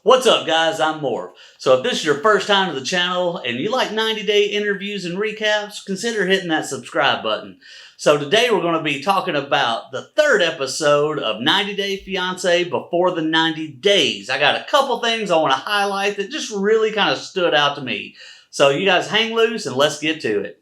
What's up, guys? I'm Morph. So if this is your first time to the channel and you like 90-day interviews and recaps, consider hitting that subscribe button. So today we're going to be talking about the third episode of 90 Day Fiance Before the 90 Days. I got a couple things I want to highlight that just really kind of stood out to me. So you guys hang loose and let's get to it.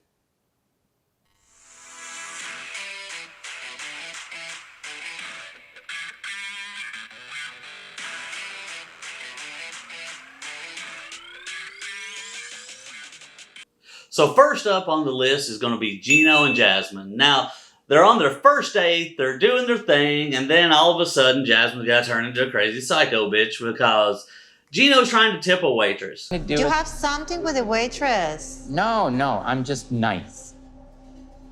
So first up on the list is going to be Gino and Jasmine. Now, they're on their first date, they're doing their thing, and then all of a sudden, Jasmine got turned into a crazy psycho bitch because Gino's trying to tip a waitress. Do you have something with the waitress? No, I'm just nice.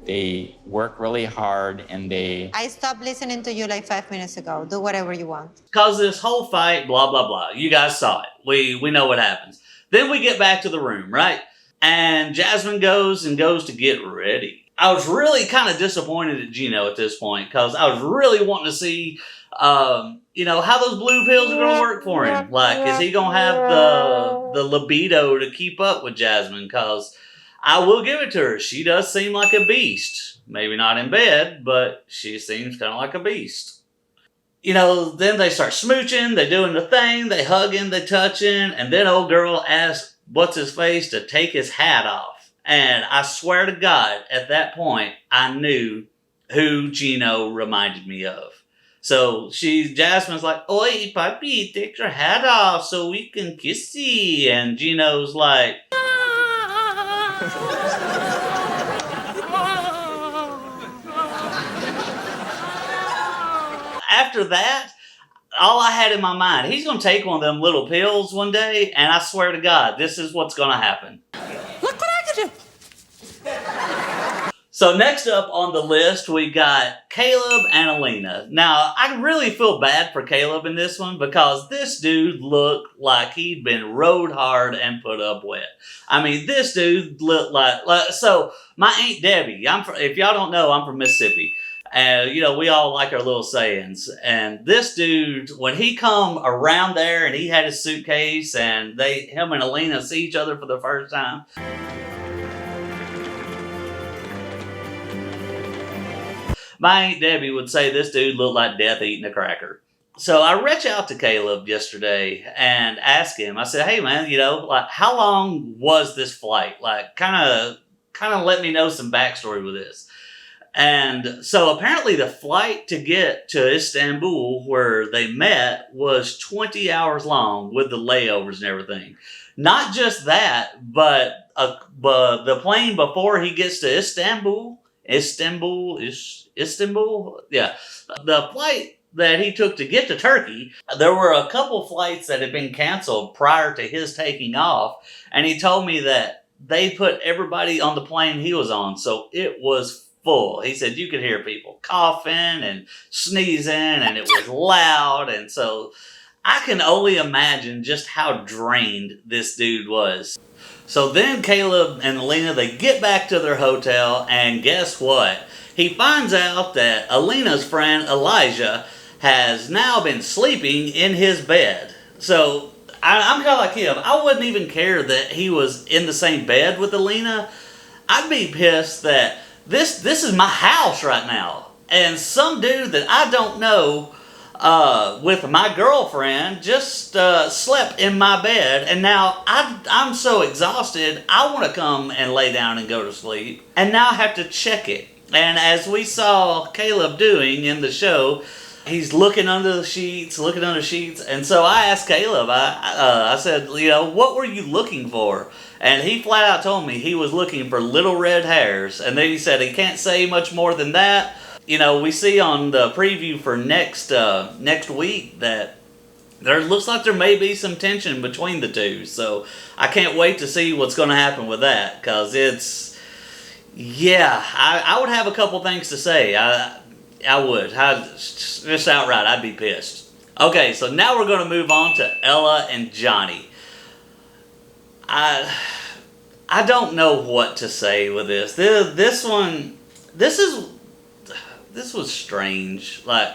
They work really hard and I stopped listening to you like 5 minutes ago. Do whatever you want. Cause this whole fight, blah, blah, blah. You guys saw it. We know what happens. Then we get back to the room, right? And Jasmine goes to get ready. I was really kind of disappointed at Gino at this point because I was really wanting to see, how those blue pills are going to work for him. Like, is he going to have the libido to keep up with Jasmine? Because I will give it to her. She does seem like a beast. Maybe not in bed, but she seems kind of like a beast. Then they start smooching. They're doing the thing. They hugging, they touching. And then old girl asks what's-his-face to take his hat off. And I swear to God, at that point, I knew who Gino reminded me of. So Jasmine's like, "Oi, papi, take your hat off so we can kissy." And Gino's like, after that, all I had in my mind, he's going to take one of them little pills one day, and I swear to God, this is what's going to happen. look what I can do. So next up on the list, we got Caleb and Alina. Now, I really feel bad for Caleb in this one because this dude looked like he'd been rode hard and put up wet. I mean, this dude looked like so my Aunt Debbie, if y'all don't know, I'm from Mississippi. And, we all like our little sayings. And this dude, when he come around there and he had his suitcase and him and Alina see each other for the first time. My Aunt Debbie would say this dude looked like death eating a cracker. So I reached out to Caleb yesterday and asked him, I said, "Hey man, how long was this flight? Like, kind of let me know some backstory with this." And so apparently the flight to get to Istanbul where they met was 20 hours long with the layovers and everything. Not just that, but the plane before he gets to Istanbul, yeah. The flight that he took to get to Turkey, there were a couple flights that had been canceled prior to his taking off. And he told me that they put everybody on the plane he was on. So it was full. He said you could hear people coughing and sneezing and it was loud. And so I can only imagine just how drained this dude was. So then Caleb and Alina, they get back to their hotel and guess what? He finds out that Alina's friend Elijah has now been sleeping in his bed. So I'm kind of like him. I wouldn't even care that he was in the same bed with Alina. I'd be pissed that this is my house right now. And some dude that I don't know with my girlfriend just slept in my bed. And now I'm so exhausted, I want to come and lay down and go to sleep. And now I have to check it. And as we saw Caleb doing in the show, he's looking under the sheets. And so I asked Caleb, I said, what were you looking for? And he flat out told me he was looking for little red hairs. And then he said he can't say much more than that. We see on the preview for next week that there looks like there may be some tension between the two. So I can't wait to see what's going to happen with that. Because I would have a couple things to say. I would. Just outright, I'd be pissed. Okay, so now we're going to move on to Ella and Johnny. I don't know what to say with this. This was strange. Like,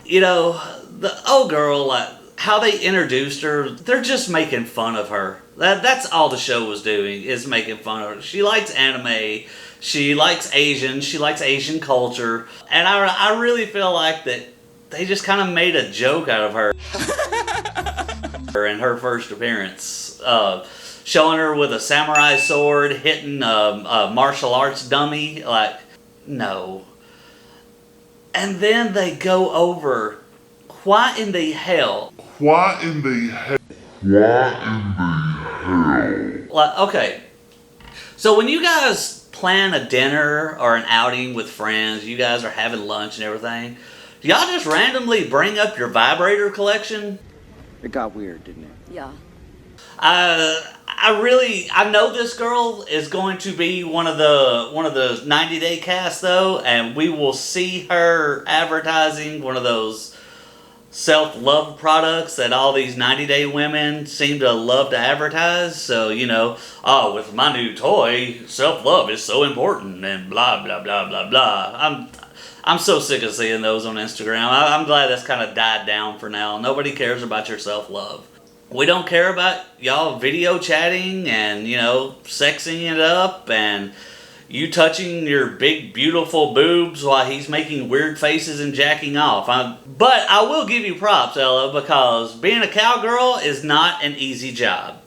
the old girl, like, how they introduced her, they're just making fun of her. That's all the show was doing, is making fun of her. She likes anime, she likes Asian, she likes Asian culture, and I really feel like that they just kind of made a joke out of her in her first appearance. Showing her with a samurai sword, hitting a martial arts dummy, like, no. And then they go over, why in the hell? Like, okay, so when you guys plan a dinner or an outing with friends, you guys are having lunch and everything, do y'all just randomly bring up your vibrator collection? It got weird, didn't it? Yeah. I know this girl is going to be one of the 90-day cast though, and we will see her advertising one of those self-love products that all these 90-day women seem to love to advertise. So, you know, oh, with my new toy, self-love is so important and blah, blah, blah, blah, blah. I'm so sick of seeing those on Instagram. I'm glad that's kind of died down for now. Nobody cares about your self-love. We don't care about y'all video chatting and, you know, sexing it up and you touching your big, beautiful boobs while he's making weird faces and jacking off. But I will give you props, Ella, because being a cowgirl is not an easy job.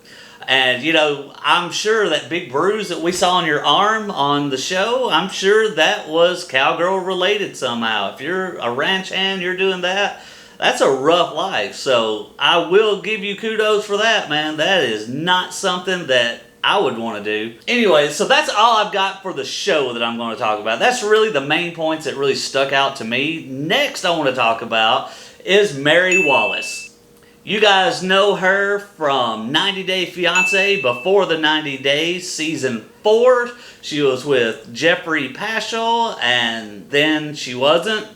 And, you know, I'm sure that big bruise that we saw on your arm on the show, I'm sure that was cowgirl related somehow. If you're a ranch hand, you're doing that. That's a rough life, so I will give you kudos for that, man. That is not something that I would want to do. Anyway, so that's all I've got for the show that I'm going to talk about. That's really the main points that really stuck out to me. Next I want to talk about is Mary Wallace. You guys know her from 90 Day Fiance, Before the 90 Days, Season 4. She was with Jeffrey Paschal, and then she wasn't.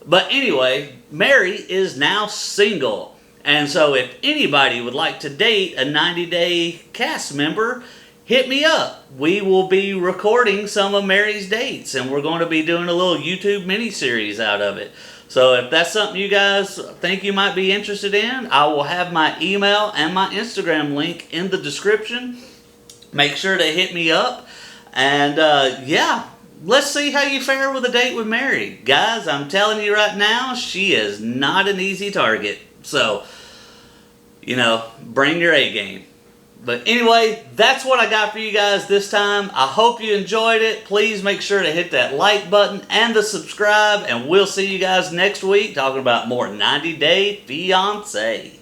But anyway, Mary is now single. And so if anybody would like to date a 90-day cast member, hit me up. We will be recording some of Mary's dates, and we're going to be doing a little YouTube mini-series out of it. So if that's something you guys think you might be interested in, I will have my email and my Instagram link in the description. Make sure to hit me up. And yeah. Let's see how you fare with a date with Mary. Guys, I'm telling you right now, she is not an easy target. So, you know, bring your A game. But anyway, that's what I got for you guys this time. I hope you enjoyed it. Please make sure to hit that like button and the subscribe. And we'll see you guys next week talking about more 90 Day Fiance.